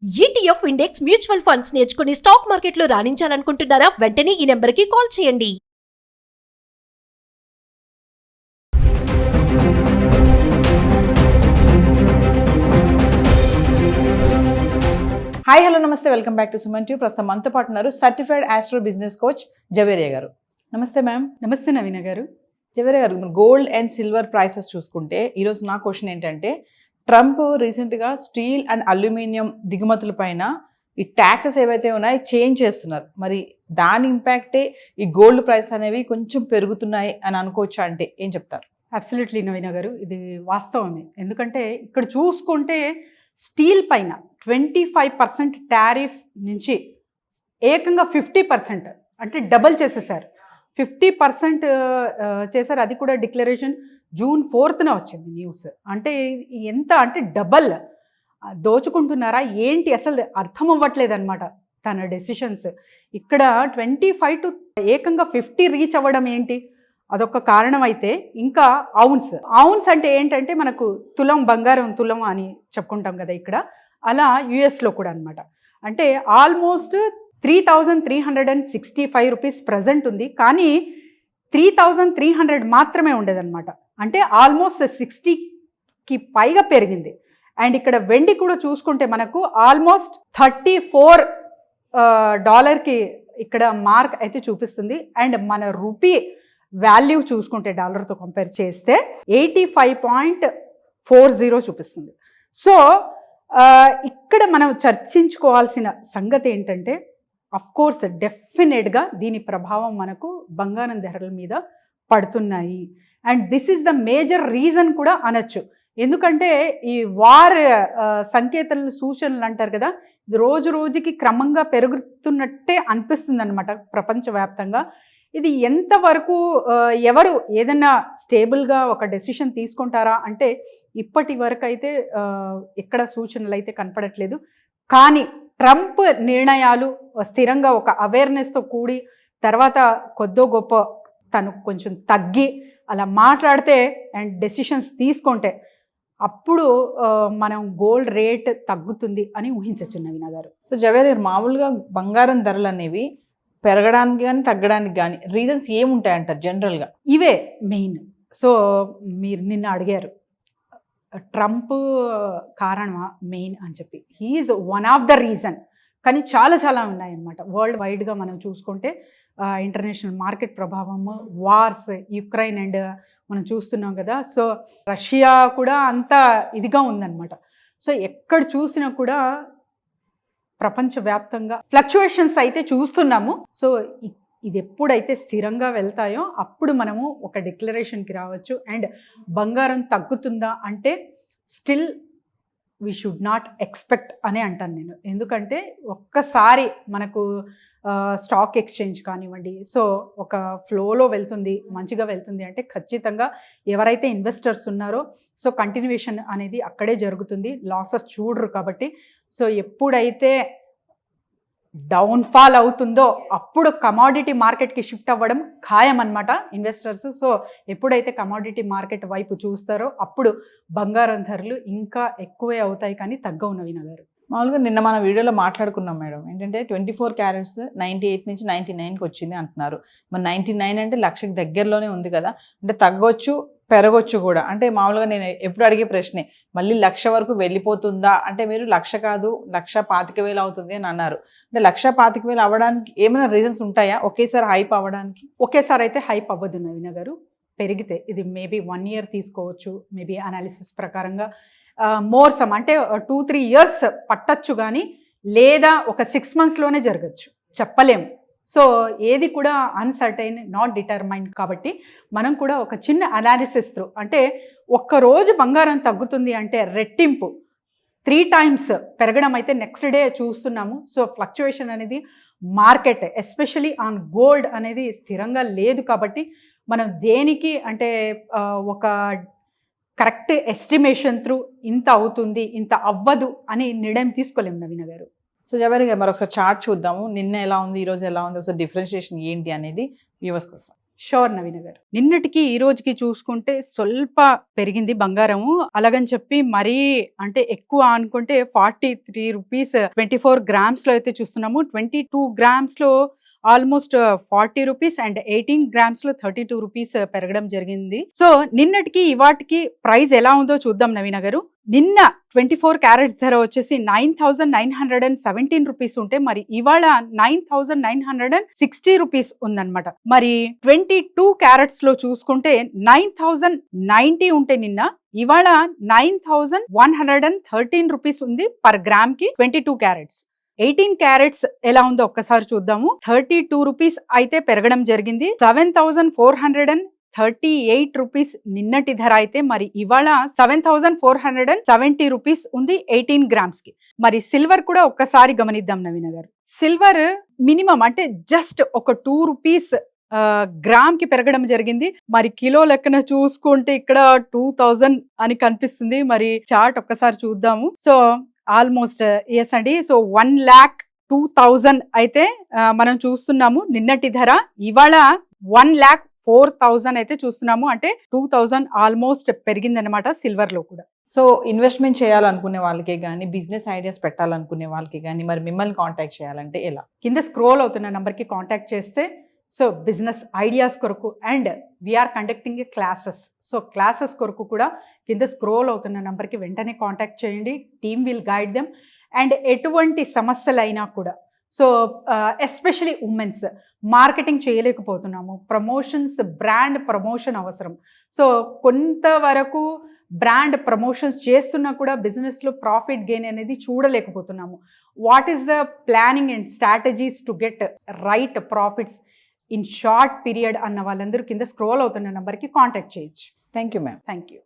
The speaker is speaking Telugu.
ఈటీఎఫ్ ఇండెక్స్ మ్యూచువల్ ఫండ్స్ నేర్చుకుని స్టాక్ మార్కెట్లో రాణించాలనుకుంటున్నారా? వెంటనే ఈ నెంబర్కి కాల్ చేయండి. హాయ్ హలో నమస్తే, welcome back to Suman Tube. ప్రస్తుతం మనతో పాటు ఉన్నారు certified astro business coach Javeria గారు. నమస్తే మ్యామ్. నమస్తే నవీన గారు. జవేరియా గారు, గోల్డ్ అండ్ సిల్వర్ ప్రైసెస్ చూసుకుంటే ఈరోజు నా క్వశ్చన్ ఏంటంటే, ట్రంప్ రీసెంట్గా స్టీల్ అండ్ అల్యూమినియం దిగుమతుల పైన ఈ ట్యాక్సెస్ ఏవైతే ఉన్నాయో చేంజ్ చేస్తున్నారు. మరి దాని ఇంపాక్టే ఈ గోల్డ్ ప్రైస్ అనేవి కొంచెం పెరుగుతున్నాయి అని అనుకోవచ్చా? అంటే ఏం చెప్తారు? అబ్సల్యూట్లీ నవీన గారు, ఇది వాస్తవమే. ఎందుకంటే ఇక్కడ చూసుకుంటే స్టీల్ పైన 25% టారిఫ్ నుంచి ఏకంగా 50%, అంటే డబల్ చేసేసారు. 50% చేశారు. అది కూడా డిక్లరేషన్ June 4th వచ్చింది న్యూస్. అంటే ఎంత అంటే డబల్ దోచుకుంటున్నారా ఏంటి, అసలు అర్థం అవ్వట్లేదు అనమాట తన డెసిషన్స్. ఇక్కడ 25 to ఏకంగా 50 రీచ్ అవ్వడం ఏంటి, అదొక కారణం. అయితే ఇంకా ఔన్స్ అంటే ఏంటంటే మనకు తులం బంగారం, తులం అని చెప్పుకుంటాం కదా ఇక్కడ, అలా యుఎస్లో కూడా అనమాట. అంటే ఆల్మోస్ట్ 3,365 రూపీస్ ప్రజెంట్ ఉంది, కానీ 3,300 మాత్రమే ఉండేదన్నమాట. అంటే ఆల్మోస్ట్ 60కి పైగా పెరిగింది. అండ్ ఇక్కడ వెండి కూడా చూసుకుంటే మనకు ఆల్మోస్ట్ $34 ఇక్కడ మార్క్ అయితే చూపిస్తుంది. అండ్ మన రూపీ వాల్యూ చూసుకుంటే డాలర్తో కంపేర్ చేస్తే 85.40 చూపిస్తుంది. సో ఇక్కడ మనం చర్చించుకోవాల్సిన సంగతి ఏంటంటే, అఫ్కోర్స్ డెఫినెట్గా దీని ప్రభావం మనకు బంగారం ధరల మీద పడుతున్నాయి. And this is the major reason కూడా అనొచ్చు. ఎందుకంటే ఈ వార్ సంకేతాలు, సూచనలు అంటారు కదా, ఇది రోజు రోజుకి క్రమంగా పెరుగుతున్నట్టే అనిపిస్తుంది అనమాట ప్రపంచవ్యాప్తంగా. ఇది ఎంతవరకు ఎవరు ఏదైనా స్టేబుల్గా ఒక డెసిషన్ తీసుకుంటారా అంటే ఇప్పటి వరకు అయితే ఎక్కడ సూచనలు అయితే కనపడట్లేదు. కానీ ట్రంప్ నిర్ణయాలు స్థిరంగా ఒక అవేర్నెస్తో కూడి తర్వాత కొద్దో గొప్ప తను కొంచెం తగ్గి అలా మాట్లాడితే అండ్ డెసిషన్స్ తీసుకుంటే అప్పుడు మనం గోల్డ్ రేట్ తగ్గుతుంది అని ఊహించచ్చు నవీన గారు. సో జవేరియా, మామూలుగా బంగారం ధరలు అనేవి పెరగడానికి కానీ తగ్గడానికి కానీ రీజన్స్ ఏముంటాయంటారు జనరల్గా? ఇవే మెయిన్. సో మీరు నిన్న అడిగారు ట్రంప్ కారణమా మెయిన్ అని చెప్పి. He is one of the reason, కానీ చాలా చాలా ఉన్నాయన్నమాట. వరల్డ్ వైడ్గా మనం చూసుకుంటే ఇంటర్నేషనల్ మార్కెట్ ప్రభావము, వార్స్, యుక్రెయిన్ అండ్ మనం చూస్తున్నాం కదా. సో రష్యా కూడా అంత ఇదిగా ఉందన్నమాట. సో ఎక్కడ చూసినా కూడా ప్రపంచవ్యాప్తంగా ఫ్లక్చువేషన్స్ అయితే చూస్తున్నాము. సో ఇది ఎప్పుడైతే స్థిరంగా వెళ్తాయో అప్పుడు మనము ఒక డిక్లరేషన్కి రావచ్చు. అండ్ బంగారం తగ్గుతుందా అంటే still we should not expect అనే అంటాను నేను. ఎందుకంటే ఒక్కసారి మనకు స్టాక్ ఎక్స్చేంజ్ కానివ్వండి, సో ఒక ఫ్లోలో వెళ్తుంది, మంచిగా వెళ్తుంది అంటే ఖచ్చితంగా ఎవరైతే ఇన్వెస్టర్స్ ఉన్నారో సో కంటిన్యూషన్ అనేది అక్కడే జరుగుతుంది. లాసెస్ చూడరు కాబట్టి. సో ఎప్పుడైతే డౌన్ఫాల్ అవుతుందో అప్పుడు కమాడిటీ మార్కెట్కి షిఫ్ట్ అవ్వడం ఖాయం అనమాట ఇన్వెస్టర్స్. సో ఎప్పుడైతే కమాడిటీ మార్కెట్ వైపు చూస్తారో అప్పుడు బంగారం ధరలు ఇంకా ఎక్కువే అవుతాయి, కానీ తగ్గవు నవీన గారు. మామూలుగా నిన్న మన వీడియోలో మాట్లాడుకున్నాం మేడం, ఏంటంటే 24 క్యారెట్స్ 98 నుంచి 99కి వచ్చింది అంటున్నారు. మరి 99 అంటే లక్షకి దగ్గరలోనే ఉంది కదా, అంటే తగ్గొచ్చు పెరగొచ్చు కూడా. అంటే మామూలుగా నేను ఎప్పుడు అడిగే ప్రశ్నే, మళ్ళీ 1,00,000 వరకు వెళ్ళిపోతుందా అంటే మీరు 1,00,000 కాదు 1,25,000 అవుతుంది అని అన్నారు. అంటే 1,25,000 అవ్వడానికి ఏమైనా రీజన్స్ ఉంటాయా ఒకేసారి హైప్ అవ్వడానికి? ఒకేసారి అయితే హైప్ అవ్వదు నవీన గారు. పెరిగితే ఇది మేబీ 1 year తీసుకోవచ్చు, మేబీ అనాలిసిస్ ప్రకారంగా మోర్ సమ్ అంటే 2-3 years పట్టచ్చు, కానీ లేదా ఒక 6 monthsలోనే జరగచ్చు, చెప్పలేము. సో ఏది కూడా అన్సర్టైన్, నాట్ డిటర్మైన్డ్. కాబట్టి మనం కూడా ఒక చిన్న అనాలిసిస్ త్రూ, అంటే ఒక్కరోజు బంగారం తగ్గుతుంది అంటే రెట్టింపు 3 times పెరగడం అయితే నెక్స్ట్ డే చూస్తున్నాము. సో ఫ్లక్చువేషన్ అనేది మార్కెట్ ఎస్పెషలీ ఆన్ గోల్డ్ అనేది స్థిరంగా లేదు. కాబట్టి మనం దేనికి అంటే ఒక కరెక్ట్ ఎస్టిమేషన్ త్రూ ఇంత అవుతుంది ఇంత అవ్వదు అని నిర్ణయం తీసుకోలేము నవీన గారు. సో జవేరియా గారు, మరొకసారి చార్ట్ చూద్దాము. నిన్న ఎలా ఉంది, ఈరోజు ఎలా ఉంది, ఒకసారి డిఫరెన్షియేషన్ ఏంటి అనేది వ్యూవర్స్ కోసం. షూర్ నవీన గారు. నిన్నటికి ఈ రోజుకి చూసుకుంటే స్వల్ప పెరిగింది బంగారము. అలాగని చెప్పి మరీ అంటే ఎక్కువ అనుకుంటే 43 రూపీస్ 24 గ్రామ్స్ లో అయితే చూస్తున్నాము. 22 గ్రామ్స్ లో ఆల్మోస్ట్ 40 రూపీస్ అండ్ 18 గ్రామ్స్ లో 32 రూపీస్ పెరగడం జరిగింది. సో నిన్నటికి ఇవాటికి ప్రైస్ ఎలా ఉందో చూద్దాం నవీన గారు. నిన్న 24 క్యారెట్స్ ధర వచ్చేసి 9,917 రూపీస్ ఉంటే మరి ఇవాళ 9,960 రూపీస్ ఉందన్నమాట. మరి 22 క్యారెట్స్ లో చూసుకుంటే 9,090 ఉంటే నిన్న ఇవాళ 9,113 రూపీస్ ఉంది పర్ గ్రామ్ కి 22 క్యారెట్స్. 18 క్యారెట్స్ ఎలా ఉందో ఒక్కసారి చూద్దాము. 32 రూపీస్ అయితే పెరగడం జరిగింది. 7,438 రూపీస్ నిన్నటి ధర అయితే మరి ఇవాళ 7,470 రూపీస్ ఉంది 18 గ్రామ్స్ కి. మరి సిల్వర్ కూడా ఒక్కసారి గమనిద్దాం నవీన గారు. సిల్వర్ మినిమం అంటే జస్ట్ ఒక 2 రూపీస్ గ్రామ్ కి పెరగడం జరిగింది. మరి కిలో లెక్కన చూసుకుంటే ఇక్కడ 2,000 అని కనిపిస్తుంది. మరి చార్ట్ ఒక్కసారి చూద్దాము. సో ఆల్మోస్ట్ ఎస్ అండి. సో 1,02,000 అయితే మనం చూస్తున్నాము నిన్నటి ధర. ఇవాళ 1,04,000 అయితే చూస్తున్నాము. అంటే 2,000 ఆల్మోస్ట్ పెరిగిందనమాట సిల్వర్ లో కూడా. సో ఇన్వెస్ట్మెంట్ చేయాలనుకునే వాళ్ళకి కానీ, బిజినెస్ ఐడియాస్ పెట్టాలనుకునే వాళ్ళకి కానీ మరి మిమ్మల్ని కాంటాక్ట్ చేయాలంటే ఎలా? కింద స్క్రోల్ అవుతున్న నంబర్కి కాంటాక్ట్ చేస్తే సో బిజినెస్ ఐడియాస్ కొరకు and we are conducting classes. So classes కొరకు కూడా కింద స్క్రోల్ అవుతున్న నెంబర్కి వెంటనే కాంటాక్ట్ చేయండి. Team will guide them. And ఎటువంటి సమస్యలైనా కూడా సో ఎస్పెషలీ ఉమెన్స్ మార్కెటింగ్ చేయలేకపోతున్నాము, ప్రమోషన్స్ బ్రాండ్ ప్రమోషన్ అవసరం. సో కొంతవరకు బ్రాండ్ ప్రమోషన్స్ చేస్తున్నా కూడా బిజినెస్లో ప్రాఫిట్ గెయిన్ అనేది చూడలేకపోతున్నాము. What is the planning and strategies to get right profits in short period అన్న వాళ్ళందరూ కింద స్క్రోల్ అవుతున్న నెంబర్కి కాంటాక్ట్ చేయొచ్చు. Thank you ma'am. Thank you.